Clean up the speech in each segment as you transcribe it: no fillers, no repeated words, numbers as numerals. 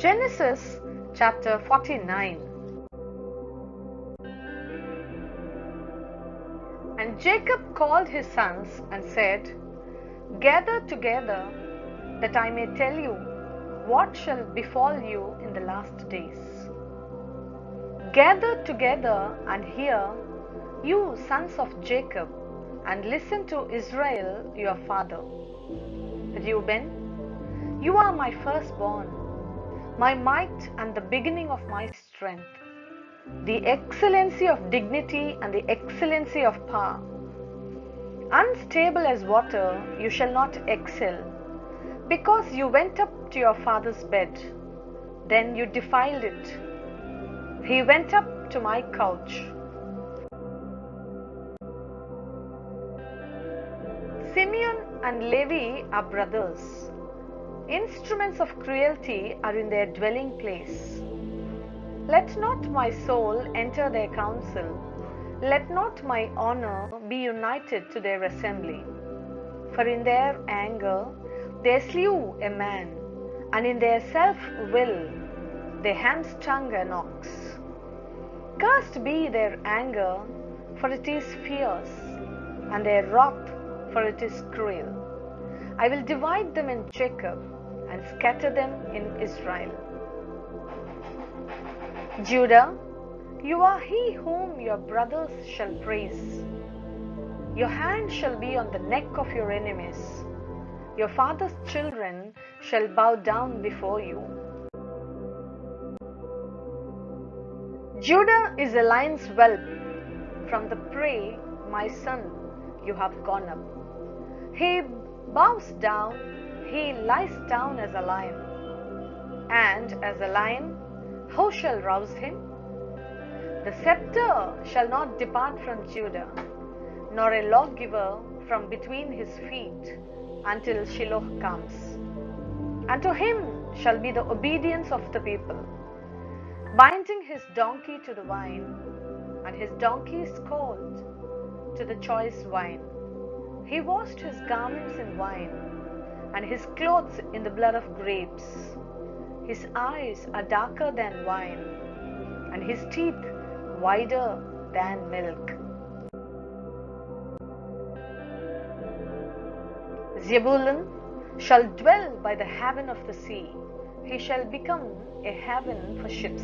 Genesis chapter 49. And Jacob called his sons and said, Gather together, that I may tell you what shall befall you in the last days. Gather together and hear, you sons of Jacob, and listen to Israel your father. Reuben, you are my firstborn, my might and the beginning of my strength, the excellency of dignity and the excellency of power. Unstable as water, you shall not excel, because you went up to your father's bed. Then you defiled it. He went up to my couch. Simeon and Levi are brothers. Instruments of cruelty are in their dwelling place. Let not my soul enter their council. Let not my honor be united to their assembly. For in their anger they slew a man, and in their self-will they hamstrung an ox. Cursed be their anger, for it is fierce, and their wrath, for it is cruel. I will divide them in Jacob, and scatter them in Israel. Judah, you are he whom your brothers shall praise. Your hand shall be on the neck of your enemies. Your father's children shall bow down before you. Judah is a lion's whelp. From the prey, my son, you have gone up. He bows down, he lies down as a lion. And as a lion, who shall rouse him? The scepter shall not depart from Judah, nor a lawgiver from between his feet, until Shiloh comes. And to him shall be the obedience of the people, binding his donkey to the vine, and his donkey's colt to the choice wine. He washed his garments in wine, and his clothes in the blood of grapes. His eyes are darker than wine, and his teeth wider than milk. Zebulun shall dwell by the haven of the sea. He shall become a haven for ships,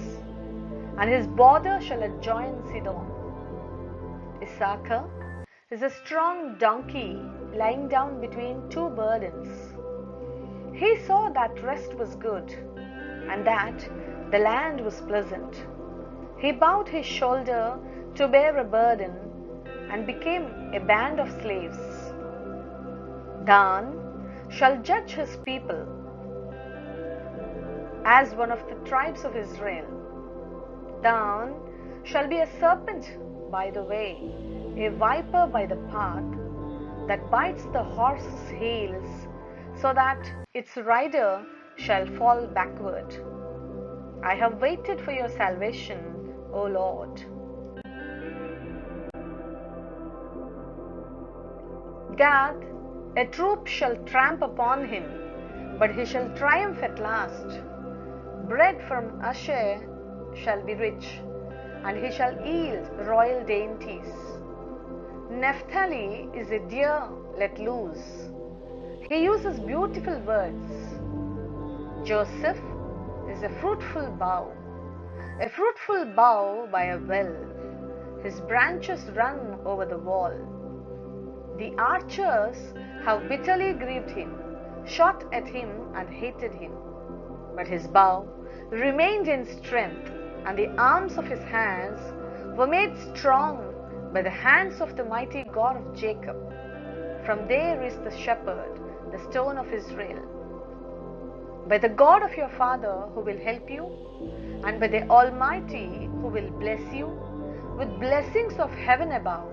and his border shall adjoin Sidon. Issachar is a strong donkey lying down between two burdens. He saw that rest was good, and that the land was pleasant. He bowed his shoulder to bear a burden, and became a band of slaves. Dan shall judge his people as one of the tribes of Israel. Dan shall be a serpent by the way, a viper by the path, that bites the horse's heels, so that its rider shall fall backward. I have waited for your salvation, O Lord. Gad, a troop shall tramp upon him, but he shall triumph at last. Bread from Asher shall be rich, and he shall yield royal dainties. Naphtali is a deer let loose. He uses beautiful words. Joseph is a fruitful bough by a well. His branches run over the wall. The archers have bitterly grieved him, shot at him and hated him. But his bow remained in strength, and the arms of his hands were made strong by the hands of the mighty God of Jacob. From there is the shepherd, the stone of Israel. By the God of your father who will help you, and by the Almighty who will bless you, with blessings of heaven above,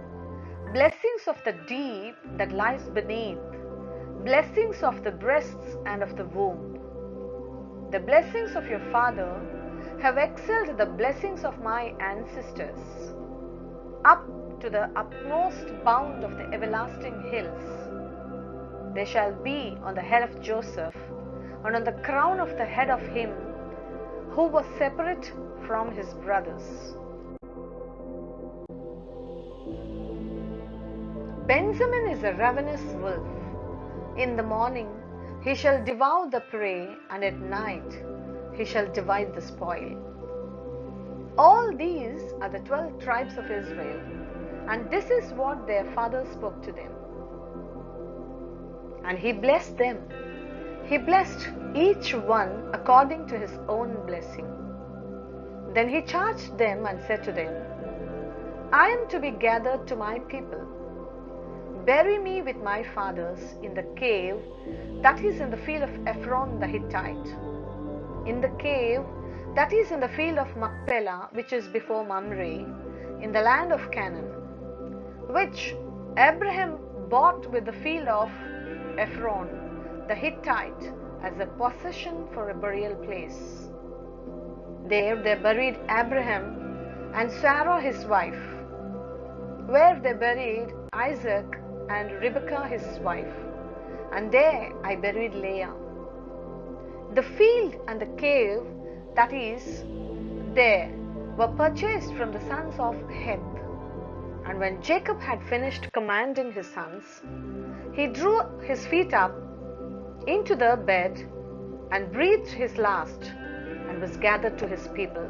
blessings of the deep that lies beneath, blessings of the breasts and of the womb. The blessings of your father have excelled the blessings of my ancestors, up to the utmost bound of the everlasting hills. They shall be on the head of Joseph, and on the crown of the head of him who was separate from his brothers. Benjamin is a ravenous wolf. In the morning he shall devour the prey, and at night he shall divide the spoil. All these are the 12 tribes of Israel, and this is what their father spoke to them. And he blessed them. He blessed each one according to his own blessing. Then he charged them and said to them, I am to be gathered to my people. Bury me with my fathers in the cave that is in the field of Ephron the Hittite, in the cave that is in the field of Machpelah, which is before Mamre, in the land of Canaan, which Abraham bought with the field of Ephron the Hittite as a possession for a burial place. There they buried Abraham and Sarah his wife, where they buried Isaac and Rebekah his wife, and there I buried Leah. The field and the cave that is there were purchased from the sons of Heth. And when Jacob had finished commanding his sons, he drew his feet up into the bed and breathed his last, and was gathered to his people.